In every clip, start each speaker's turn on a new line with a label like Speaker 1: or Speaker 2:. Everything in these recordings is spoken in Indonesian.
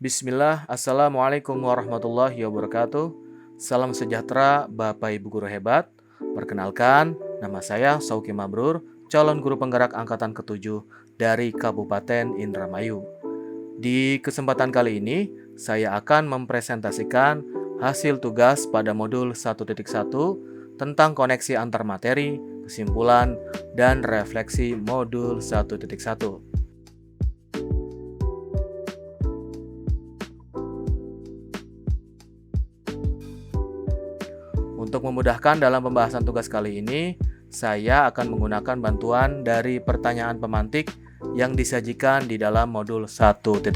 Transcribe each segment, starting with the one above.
Speaker 1: Bismillah, Assalamualaikum warahmatullahi wabarakatuh. Salam sejahtera Bapak Ibu Guru hebat. Perkenalkan, nama saya Sauki Mabrur, calon guru penggerak angkatan ke-7 dari Kabupaten Indramayu. Di kesempatan kali ini, saya akan mempresentasikan hasil tugas pada modul 1.1 tentang koneksi antar materi, kesimpulan, dan refleksi modul 1.1. Untuk memudahkan dalam pembahasan tugas kali ini, saya akan menggunakan bantuan dari pertanyaan pemantik yang disajikan di dalam modul 1.1.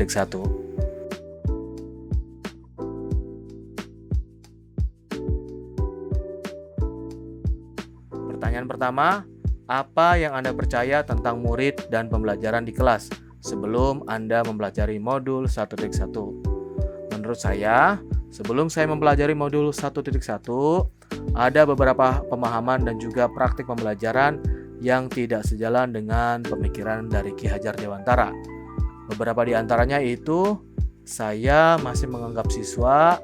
Speaker 1: Pertanyaan pertama, apa yang Anda percaya tentang murid dan pembelajaran di kelas sebelum Anda mempelajari modul 1.1? Menurut saya, sebelum saya mempelajari modul 1.1, ada beberapa pemahaman dan juga praktik pembelajaran yang tidak sejalan dengan pemikiran dari Ki Hajar Dewantara. Beberapa di antaranya itu, saya masih menganggap siswa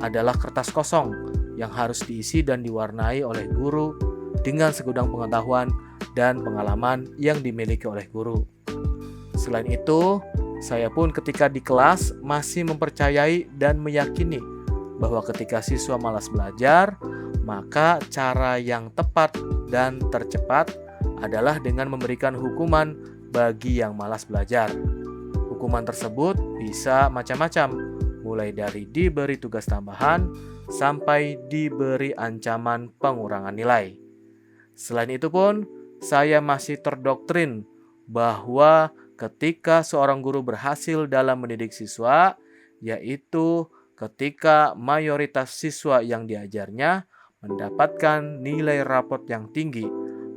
Speaker 1: adalah kertas kosong yang harus diisi dan diwarnai oleh guru dengan segudang pengetahuan dan pengalaman yang dimiliki oleh guru. Selain itu, saya pun ketika di kelas masih mempercayai dan meyakini bahwa ketika siswa malas belajar, maka cara yang tepat dan tercepat adalah dengan memberikan hukuman bagi yang malas belajar. Hukuman tersebut bisa macam-macam, mulai dari diberi tugas tambahan sampai diberi ancaman pengurangan nilai. Selain itu pun, saya masih terdoktrin bahwa ketika seorang guru berhasil dalam mendidik siswa, yaitu ketika mayoritas siswa yang diajarnya mendapatkan nilai rapot yang tinggi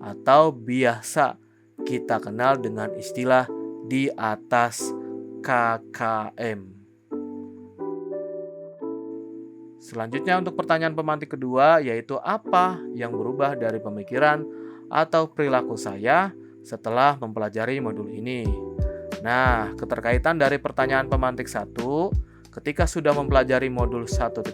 Speaker 1: atau biasa kita kenal dengan istilah di atas KKM. Selanjutnya untuk pertanyaan pemantik kedua, yaitu apa yang berubah dari pemikiran atau perilaku saya setelah mempelajari modul ini. Nah, keterkaitan dari pertanyaan pemantik 1, ketika sudah mempelajari modul 1.1,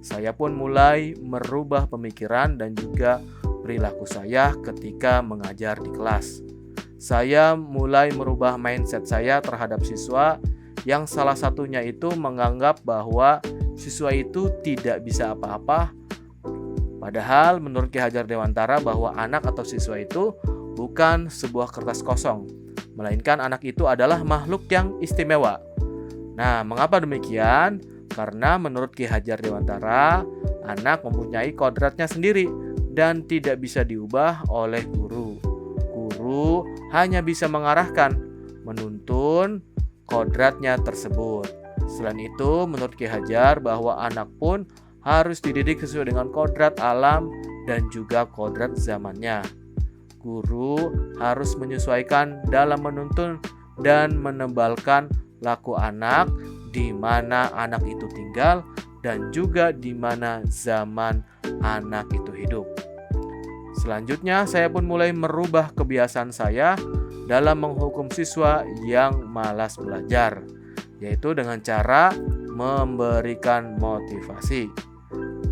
Speaker 1: saya pun mulai merubah pemikiran dan juga perilaku saya ketika mengajar di kelas. Saya mulai merubah mindset saya terhadap siswa yang salah satunya itu menganggap bahwa siswa itu tidak bisa apa-apa. Padahal menurut Ki Hajar Dewantara bahwa anak atau siswa itu bukan sebuah kertas kosong, melainkan anak itu adalah makhluk yang istimewa. Nah, mengapa demikian? Karena menurut Ki Hajar Dewantara, anak mempunyai kodratnya sendiri dan tidak bisa diubah oleh guru. Guru hanya bisa mengarahkan, menuntun kodratnya tersebut. Selain itu, menurut Ki Hajar bahwa anak pun harus dididik sesuai dengan kodrat alam dan juga kodrat zamannya. Guru harus menyesuaikan dalam menuntun dan menebalkan laku anak di mana anak itu tinggal dan juga di mana zaman anak itu hidup. Selanjutnya, saya pun mulai merubah kebiasaan saya dalam menghukum siswa yang malas belajar, yaitu dengan cara memberikan motivasi.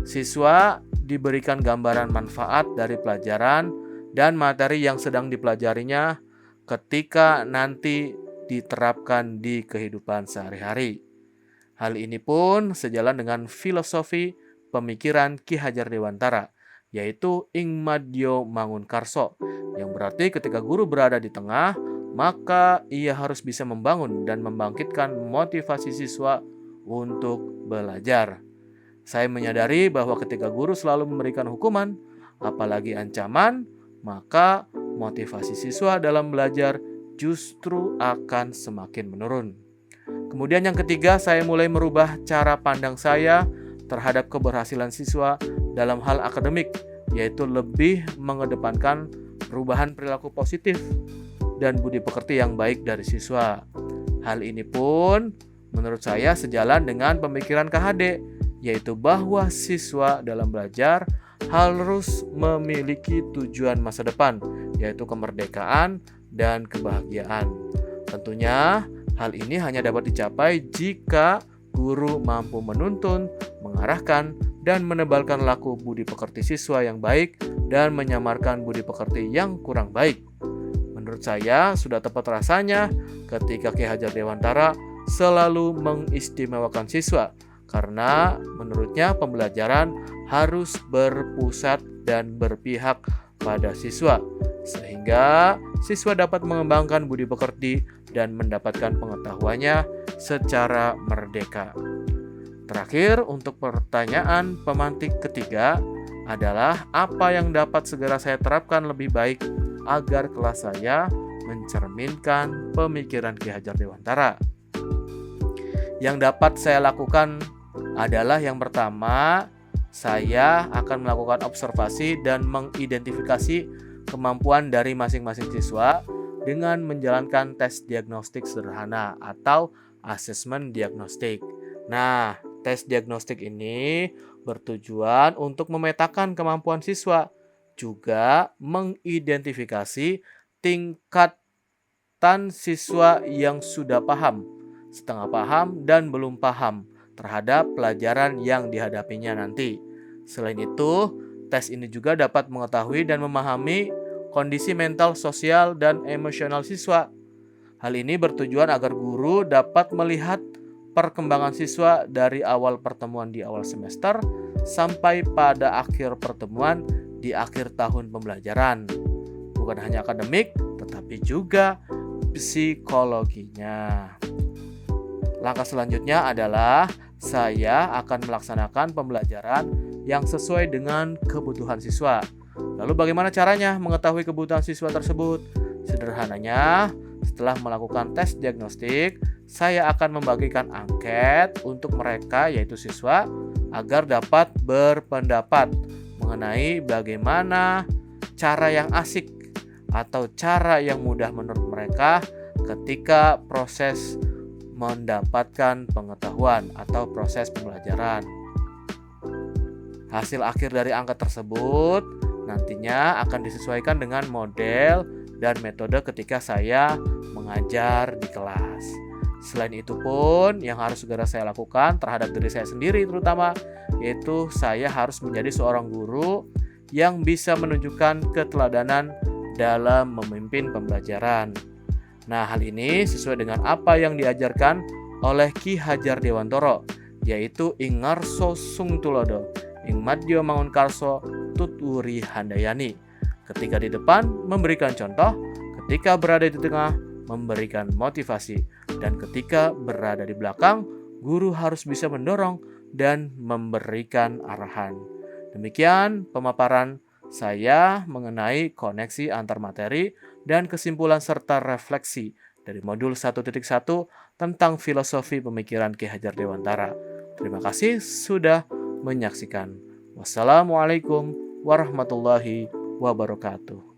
Speaker 1: Siswa diberikan gambaran manfaat dari pelajaran dan materi yang sedang dipelajarinya ketika nanti diterapkan di kehidupan sehari-hari. Hal ini pun sejalan dengan filosofi pemikiran Ki Hajar Dewantara, yaitu Ing Madyo Mangunkarso, yang berarti ketika guru berada di tengah, maka ia harus bisa membangun dan membangkitkan motivasi siswa untuk belajar. Saya menyadari bahwa ketika guru selalu memberikan hukuman, apalagi ancaman, maka motivasi siswa dalam belajar justru akan semakin menurun. Kemudian yang ketiga, saya mulai merubah cara pandang saya terhadap keberhasilan siswa dalam hal akademik, yaitu lebih mengedepankan perubahan perilaku positif dan budi pekerti yang baik dari siswa. Hal ini pun menurut saya sejalan dengan pemikiran KHD, yaitu bahwa siswa dalam belajar harus memiliki tujuan masa depan, yaitu kemerdekaan dan kebahagiaan. Tentunya Hal ini hanya dapat dicapai jika guru mampu menuntun, mengarahkan, dan menebalkan laku budi pekerti siswa yang baik dan menyamarkan budi pekerti yang kurang baik. Menurut saya, sudah tepat rasanya ketika Ki Hajar Dewantara selalu mengistimewakan siswa, karena menurutnya pembelajaran harus berpusat dan berpihak pada siswa, sehingga siswa dapat mengembangkan budi pekerti dan mendapatkan pengetahuannya secara merdeka. Terakhir, untuk pertanyaan pemantik ketiga adalah apa yang dapat segera saya terapkan lebih baik agar kelas saya mencerminkan pemikiran Ki Hajar Dewantara. Yang dapat saya lakukan adalah yang pertama, saya akan melakukan observasi dan mengidentifikasi kemampuan dari masing-masing siswa dengan menjalankan tes diagnostik sederhana atau asesmen diagnostik. Nah, tes diagnostik ini bertujuan untuk memetakan kemampuan siswa, juga mengidentifikasi tingkatan siswa yang sudah paham, setengah paham, dan belum paham terhadap pelajaran yang dihadapinya nanti. Selain itu, tes ini juga dapat mengetahui dan memahami kondisi mental, sosial, dan emosional siswa. Hal ini bertujuan agar guru dapat melihat perkembangan siswa dari awal pertemuan di awal semester sampai pada akhir pertemuan di akhir tahun pembelajaran. Bukan hanya akademik, tetapi juga psikologinya. Langkah selanjutnya adalah saya akan melaksanakan pembelajaran yang sesuai dengan kebutuhan siswa. Lalu bagaimana caranya mengetahui kebutuhan siswa tersebut? Sederhananya, setelah melakukan tes diagnostik, saya akan membagikan angket untuk mereka, yaitu siswa, agar dapat berpendapat mengenai bagaimana cara yang asik atau cara yang mudah menurut mereka ketika proses mendapatkan pengetahuan atau proses pembelajaran. Hasil akhir dari angket tersebut nantinya akan disesuaikan dengan model dan metode ketika saya mengajar di kelas. Selain itu pun yang harus segera saya lakukan terhadap diri saya sendiri terutama, yaitu saya harus menjadi seorang guru yang bisa menunjukkan keteladanan dalam memimpin pembelajaran. Nah, hal ini sesuai dengan apa yang diajarkan oleh Ki Hajar Dewantara, yaitu ing ngarso sung tulodo, ing madya mangunkarso tuturi handayani. Ketika di depan memberikan contoh, ketika berada di tengah memberikan motivasi, dan ketika berada di belakang, guru harus bisa mendorong dan memberikan arahan. Demikian pemaparan saya mengenai koneksi antar materi dan kesimpulan serta refleksi dari modul 1.1 tentang filosofi pemikiran Ki Hajar Dewantara. Terima kasih sudah menyaksikan. Wassalamualaikum warahmatullahi wabarakatuh.